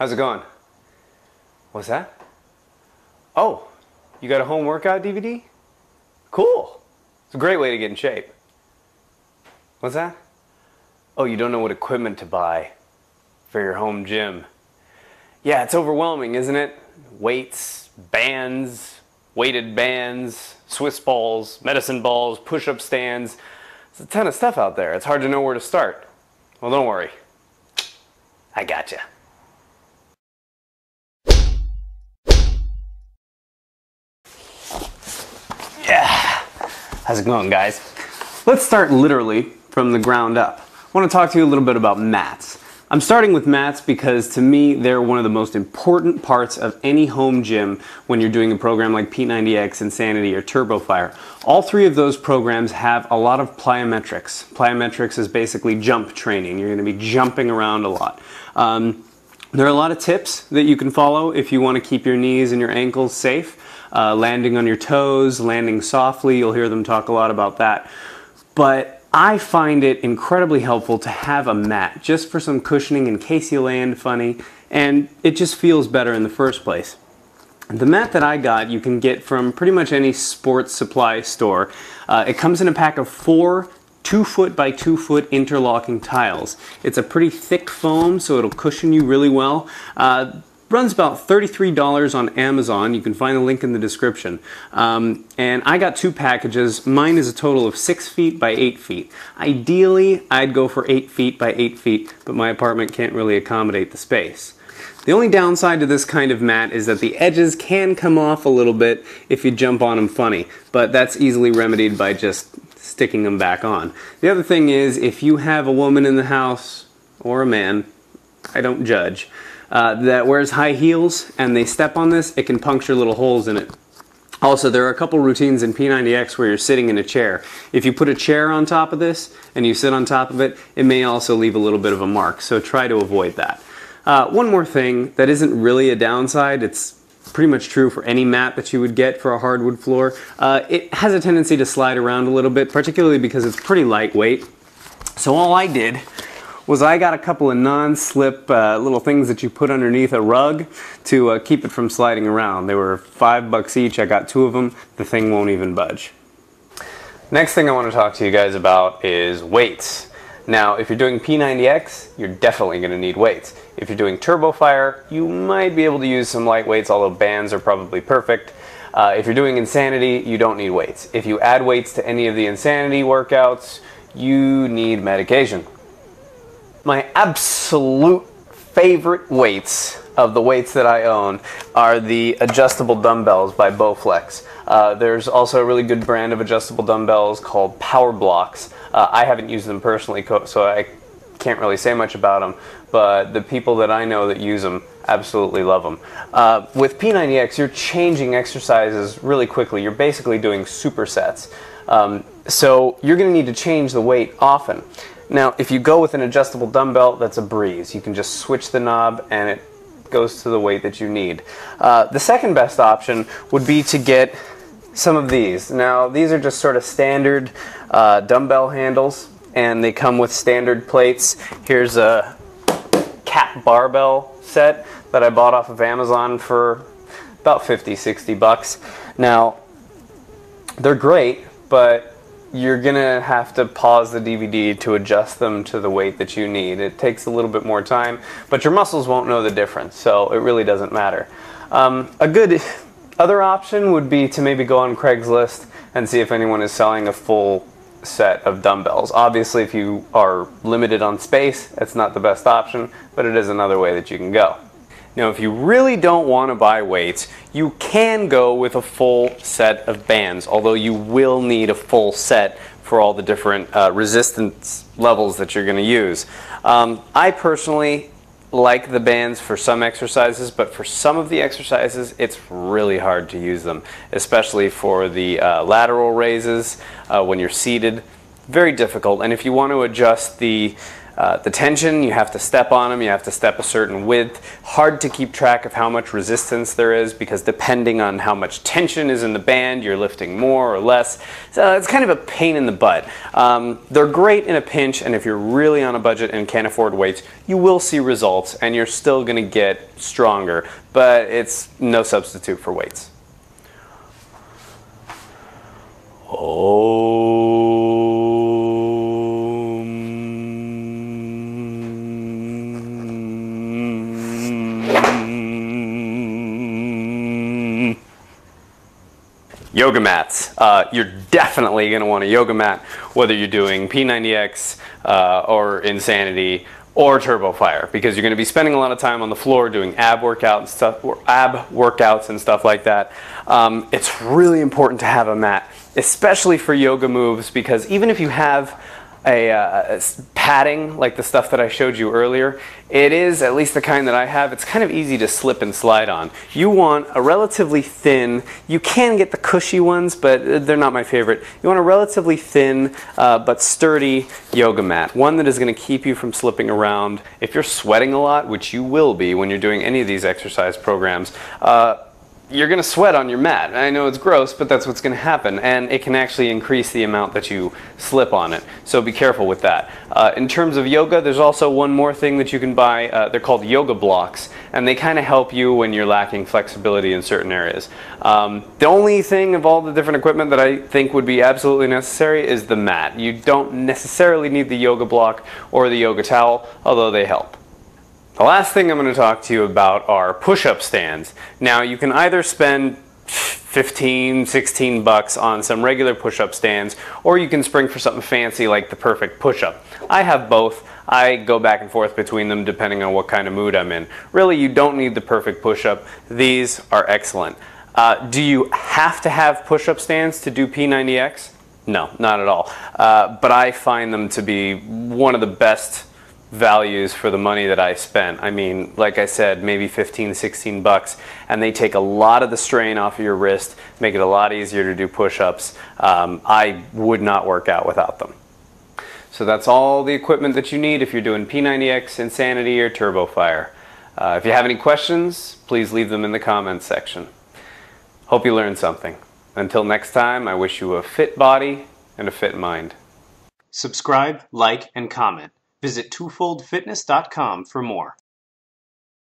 How's it going? What's that? Oh, you got a home workout DVD? Cool. It's a great way to get in shape. What's that? Oh, you don't know what equipment to buy for your home gym. Yeah, it's overwhelming, isn't it? Weights, bands, weighted bands, Swiss balls, medicine balls, push-up stands. There's a ton of stuff out there. It's hard to know where to start. Well, don't worry. I gotcha. Yeah. How's it going, guys? Let's start literally from the ground up. I want to talk to you a little bit about mats. I'm starting with mats because to me they're one of the most important parts of any home gym when you're doing a program like P90X, Insanity, or TurboFire. All three of those programs have a lot of plyometrics. Plyometrics is basically jump training. You're going to be jumping around a lot. There are a lot of tips that you can follow if you want to keep your knees and your ankles safe. Landing on your toes, landing softly, you'll hear them talk a lot about that. But I find it incredibly helpful to have a mat just for some cushioning in case you land funny, and it just feels better in the first place. The mat that I got you can get from pretty much any sports supply store. It comes in a pack of 4 2-foot by 2-foot interlocking tiles. It's a pretty thick foam, so it'll cushion you really well. Runs about $33 on Amazon. You can find the link in the description. And I got 2 packages. Mine is a total of 6 feet by 8 feet. Ideally, I'd go for 8 feet by 8 feet, but my apartment can't really accommodate the space. The only downside to this kind of mat is that the edges can come off a little bit if you jump on them funny, but that's easily remedied by just sticking them back on. The other thing is, if you have a woman in the house, or a man, I don't judge, that wears high heels and they step on this, it can puncture little holes in it. Also, there are a couple routines in P90X where you're sitting in a chair. If you put a chair on top of this and you sit on top of it, it may also leave a little bit of a mark, so try to avoid that. One more thing that isn't really a downside, it's pretty much true for any mat that you would get for a hardwood floor. It has a tendency to slide around a little bit, particularly because it's pretty lightweight. So all I did was I got a couple of non-slip little things that you put underneath a rug to keep it from sliding around. They were $5 each. I got 2 of them. The thing won't even budge. Next thing I want to talk to you guys about is weights. Now, if you're doing P90X, you're definitely going to need weights. If you're doing TurboFire, you might be able to use some light weights, although bands are probably perfect. If you're doing Insanity, you don't need weights. If you add weights to any of the Insanity workouts, you need medication. My absolute favorite weights of the weights that I own are the adjustable dumbbells by Bowflex. There's also a really good brand of adjustable dumbbells called Power Blocks. I haven't used them personally, so I can't really say much about them, but the people that I know that use them absolutely love them. With P90X, you're changing exercises really quickly. You're basically doing supersets. So you're going to need to change the weight often. Now, if you go with an adjustable dumbbell, that's a breeze. You can just switch the knob and it goes to the weight that you need. The second best option would be to get some of these. Now, these are just sort of standard dumbbell handles, and they come with standard plates. Here's a cap barbell set that I bought off of Amazon for about 50, 60 bucks. Now, they're great, but you're gonna have to pause the DVD to adjust them to the weight that you need. It takes a little bit more time, but your muscles won't know the difference, so it really doesn't matter. A good other option would be to maybe go on Craigslist and see if anyone is selling a full set of dumbbells. Obviously, if you are limited on space, that's not the best option, but it is another way that you can go. Now, if you really don't want to buy weights, you can go with a full set of bands, although you will need a full set for all the different resistance levels that you're going to use. I personally like the bands for some exercises, but for some of the exercises, it's really hard to use them, especially for the lateral raises when you're seated. very difficult. And if you want to adjust the tension, you have to step on them, you have to step a certain width. Hard to keep track of how much resistance there is because depending on how much tension is in the band, you're lifting more or less. So it's kind of a pain in the butt. They're great in a pinch, and if you're really on a budget and can't afford weights, you will see results and you're still going to get stronger, but it's no substitute for weights. Yoga mats. You're definitely going to want a yoga mat, whether you're doing P90X or Insanity or TurboFire, because you're going to be spending a lot of time on the floor doing ab workouts and stuff like that. It's really important to have a mat, especially for yoga moves, because even if you have a padding like the stuff that I showed you earlier, it is, at least the kind that I have, it's kind of easy to slip and slide on. You want a relatively thin, you can get the cushy ones, but they're not my favorite. You want a relatively thin but sturdy yoga mat, one that is going to keep you from slipping around. If you're sweating a lot, which you will be when you're doing any of these exercise programs, you're going to sweat on your mat. I know it's gross, but that's what's going to happen, and it can actually increase the amount that you slip on it. So be careful with that. In terms of yoga, there's also one more thing that you can buy. They're called yoga blocks, and they kind of help you when you're lacking flexibility in certain areas. The only thing of all the different equipment that I think would be absolutely necessary is the mat. You don't necessarily need the yoga block or the yoga towel, although they help. The last thing I'm going to talk to you about are push-up stands. Now, you can either spend 15, 16 bucks on some regular push-up stands, or you can spring for something fancy like the perfect push-up. I have both. I go back and forth between them depending on what kind of mood I'm in. Really, you don't need the perfect push-up. These are excellent. Do you have to have push-up stands to do P90X? No, not at all. But I find them to be one of the best values for the money that I spent. I mean, like I said, maybe 15, 16 bucks, and they take a lot of the strain off of your wrist, make it a lot easier to do push-ups. I would not work out without them. So that's all the equipment that you need if you're doing P90X, Insanity, or TurboFire. If you have any questions, please leave them in the comments section. Hope you learned something. Until next time, I wish you a fit body and a fit mind. Subscribe, like, and comment. Visit twofoldfitness.com for more.